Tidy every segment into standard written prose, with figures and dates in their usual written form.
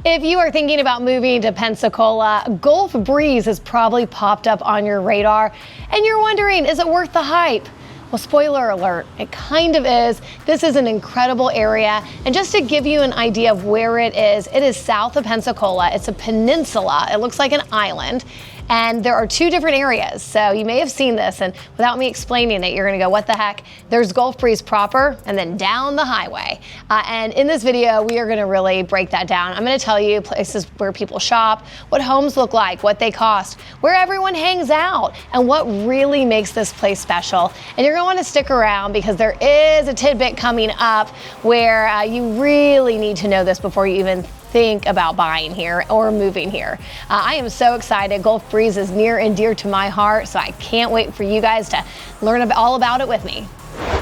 If you are thinking about moving to Pensacola, Gulf Breeze has probably popped up on your radar and you're wondering, is it worth the hype? Well, spoiler alert, it kind of is. This is an incredible area. And just to give you an idea of where it is south of Pensacola. It's a peninsula. It looks like an island. And there are two different areas. So you may have seen this, and without me explaining it, you're gonna go, what the heck? There's Gulf Breeze proper and then down the highway. And in this video, we are gonna really break that down. I'm gonna tell you places where people shop, what homes look like, what they cost, where everyone hangs out, and what really makes this place special. And you're gonna wanna stick around because there is a tidbit coming up where you really need to know this before you even think about buying here or moving here. I am so excited. Gulf Breeze is near and dear to my heart, so I can't wait for you guys to learn all about it with me.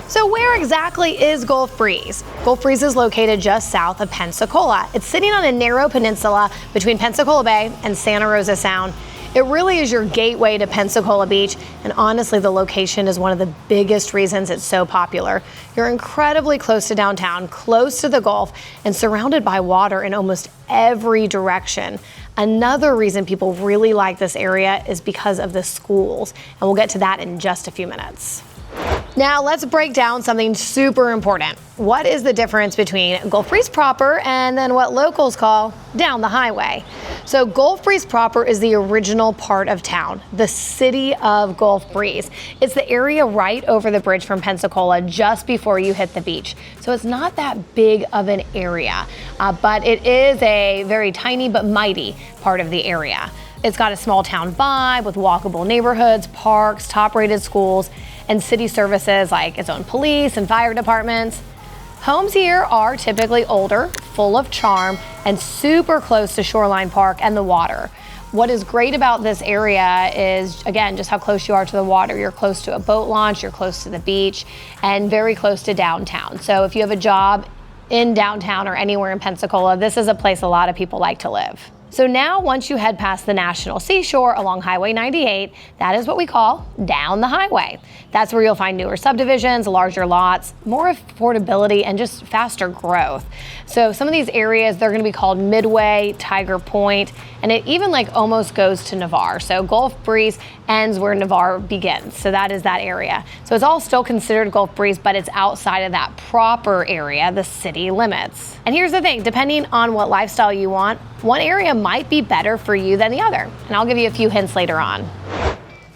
So where exactly is Gulf Breeze? Gulf Breeze is located just south of Pensacola. It's sitting on a narrow peninsula between Pensacola Bay and Santa Rosa Sound. It really is your gateway to Pensacola Beach, and honestly, the location is one of the biggest reasons it's so popular. You're incredibly close to downtown, close to the Gulf, and surrounded by water in almost every direction. Another reason people really like this area is because of the schools, and we'll get to that in just a few minutes. Now let's break down something super important. What is the difference between Gulf Breeze proper and then what locals call down the highway? So Gulf Breeze proper is the original part of town, the city of Gulf Breeze. It's the area right over the bridge from Pensacola just before you hit the beach. So it's not that big of an area, but it is a very tiny but mighty part of the area. It's got a small town vibe with walkable neighborhoods, parks, top-rated schools, and city services like its own police and fire departments. Homes here are typically older, full of charm, and super close to Shoreline Park and the water. What is great about this area is, again, just how close you are to the water. You're close to a boat launch, you're close to the beach, and very close to downtown. So if you have a job in downtown or anywhere in Pensacola, this is a place a lot of people like to live. So now once you head past the National Seashore along Highway 98, that is what we call down the highway. That's where you'll find newer subdivisions, larger lots, more affordability, and just faster growth. So some of these areas, they're gonna be called Midway, Tiger Point, and it even almost goes to Navarre. So Gulf Breeze ends where Navarre begins. So that is that area. So it's all still considered Gulf Breeze, but it's outside of that proper area, the city limits. And here's the thing, depending on what lifestyle you want, one area might be better for you than the other. And I'll give you a few hints later on.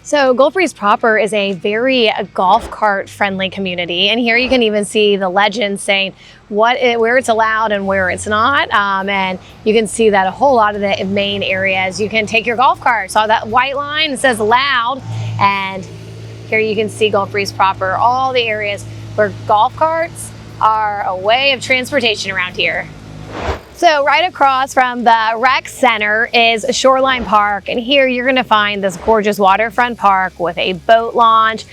So Gulf Breeze proper is a very golf cart friendly community. And here you can even see the legend saying where it's allowed and where it's not. And you can see that a whole lot of the main areas, you can take your golf cart. Saw that white line, it says allowed. And here you can see Gulf Breeze proper, all the areas where golf carts are a way of transportation around here. So right across from the rec center is Shoreline Park, and here you're gonna find this gorgeous waterfront park with a boat launch,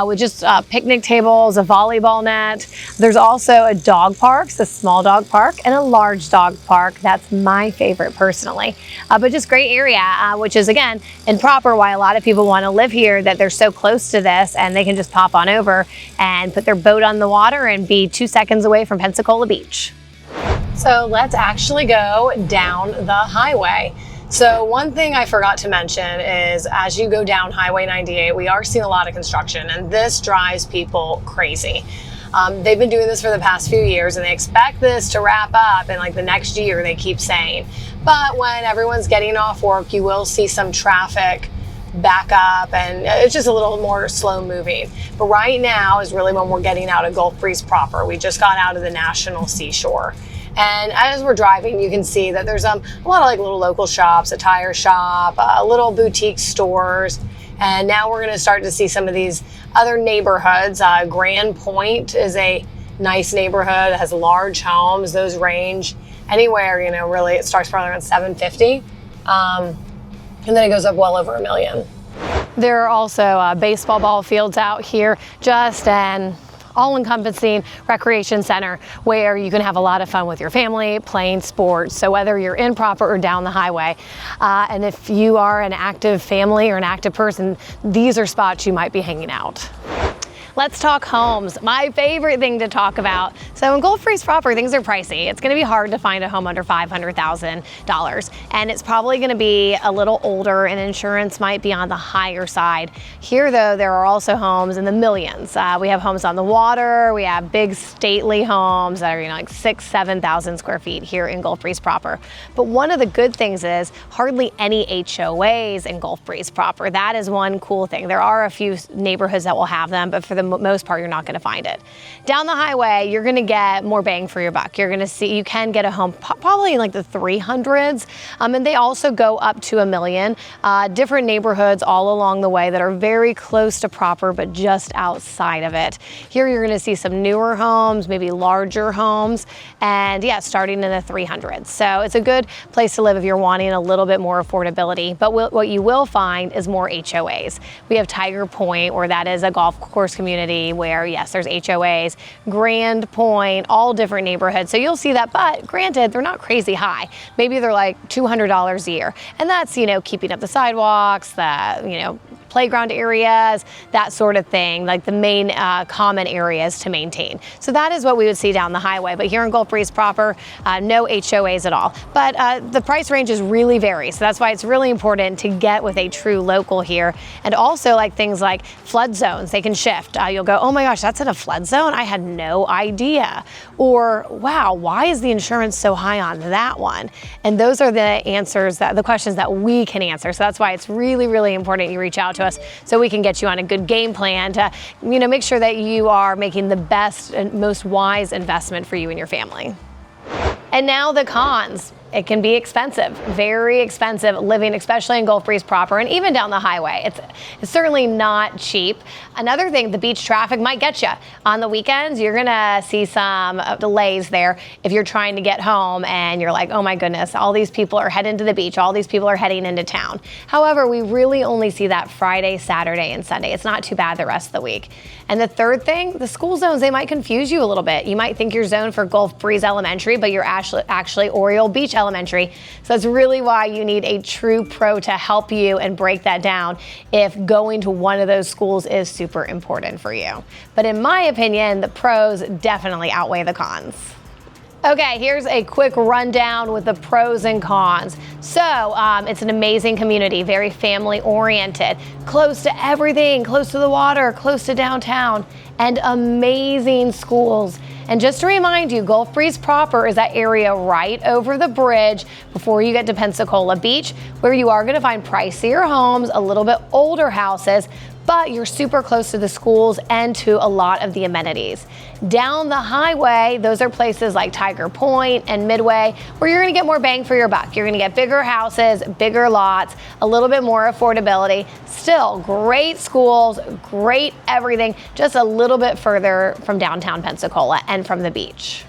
with just picnic tables, a volleyball net. There's also a dog park, a small dog park, and a large dog park. That's my favorite personally, but just great area, which is again, in proper why a lot of people wanna live here, that they're so close to this and they can just pop on over and put their boat on the water and be 2 seconds away from Pensacola Beach. So let's actually go down the highway. So one thing I forgot to mention is as you go down Highway 98, we are seeing a lot of construction, and this drives people crazy. They've been doing this for the past few years, and they expect this to wrap up in the next year, they keep saying. But when everyone's getting off work, you will see some traffic back up, and it's just a little more slow moving. But right now is really when we're getting out of Gulf Breeze proper. We just got out of the National Seashore. And as we're driving, you can see that there's a lot of little local shops, a tire shop, little boutique stores. And now we're gonna start to see some of these other neighborhoods. Grand Point is a nice neighborhood. It has large homes. Those range anywhere, really, it starts probably around $750. And then it goes up well over $1 million. There are also baseball ball fields out here, just an all-encompassing recreation center where you can have a lot of fun with your family playing sports. So whether you're in proper or down the highway, and if you are an active family or an active person, these are spots you might be hanging out. Let's talk homes, my favorite thing to talk about. So in Gulf Breeze proper, things are pricey. It's going to be hard to find a home under $500,000, and it's probably going to be a little older, and insurance might be on the higher side. Here, though, there are also homes in the millions. We have homes on the water. We have big stately homes that are, like 6,000, 7,000 square feet here in Gulf Breeze proper. But one of the good things is hardly any HOAs in Gulf Breeze proper. That is one cool thing. There are a few neighborhoods that will have them, but for the most part, you're not going to find it. Down the highway, you're going to get more bang for your buck. You're going to see, you can get a home probably in like the 300s, and they also go up to $1 million. Different neighborhoods all along the way that are very close to proper, but just outside of it. Here, you're going to see some newer homes, maybe larger homes, and yeah, starting in the 300s. So it's a good place to live if you're wanting a little bit more affordability. But what you will find is more HOAs. We have Tiger Point, where that is a golf course community where, yes, there's HOAs, Grand Point, all different neighborhoods. So you'll see that, but granted, they're not crazy high. Maybe they're like $200 a year. And that's, keeping up the sidewalks, the, playground areas, that sort of thing, like the main common areas to maintain. So that is what we would see down the highway. But here in Gulf Breeze proper, no HOAs at all. But the price ranges really vary. So that's why it's really important to get with a true local here. And also like things like flood zones, they can shift. You'll go, oh my gosh, that's in a flood zone? I had no idea. Or wow, why is the insurance so high on that one? And those are the answers, the questions that we can answer. So that's why it's really, really important you reach out to us so we can get you on a good game plan to, make sure that you are making the best and most wise investment for you and your family. And now the cons. It can be expensive, very expensive living, especially in Gulf Breeze proper and even down the highway. It's certainly not cheap. Another thing, the beach traffic might get you. On the weekends, you're gonna see some delays there if you're trying to get home and you're like, oh my goodness, all these people are heading to the beach, all these people are heading into town. However, we really only see that Friday, Saturday, and Sunday. It's not too bad the rest of the week. And the third thing, the school zones, they might confuse you a little bit. You might think you're zoned for Gulf Breeze Elementary, but you're actually Oriole Beach Elementary. So that's really why you need a true pro to help you and break that down if going to one of those schools is super important for you. But in my opinion, the pros definitely outweigh the cons. Okay, here's a quick rundown with the pros and cons. So it's an amazing community, very family oriented, close to everything, close to the water, close to downtown, and amazing schools. And just to remind you, Gulf Breeze proper is that area right over the bridge before you get to Pensacola Beach, where you are going to find pricier homes, a little bit older houses, but you're super close to the schools and to a lot of the amenities. Down the highway, those are places like Tiger Point and Midway, where you're gonna get more bang for your buck. You're gonna get bigger houses, bigger lots, a little bit more affordability. Still great schools, great everything, just a little bit further from downtown Pensacola and from the beach.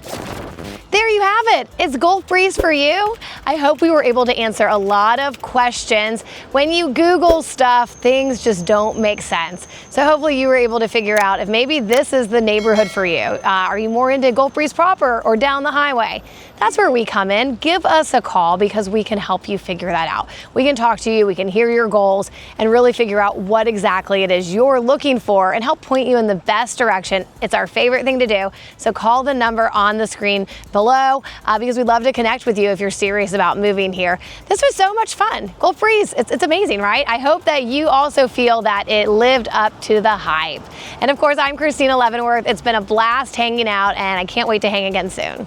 There you have it. It's Gulf Breeze for you. I hope we were able to answer a lot of questions. When you Google stuff, things just don't make sense. So hopefully you were able to figure out if maybe this is the neighborhood for you. Are you more into Gulf Breeze proper or down the highway? That's where we come in. Give us a call because we can help you figure that out. We can talk to you, we can hear your goals, and really figure out what exactly it is you're looking for and help point you in the best direction. It's our favorite thing to do. So call the number on the screen below because we'd love to connect with you if you're serious about moving here. This was so much fun. Gulf Breeze, it's amazing, right? I hope that you also feel that it lived up to the hype. And of course, I'm Christina Leavenworth. It's been a blast hanging out, and I can't wait to hang again soon.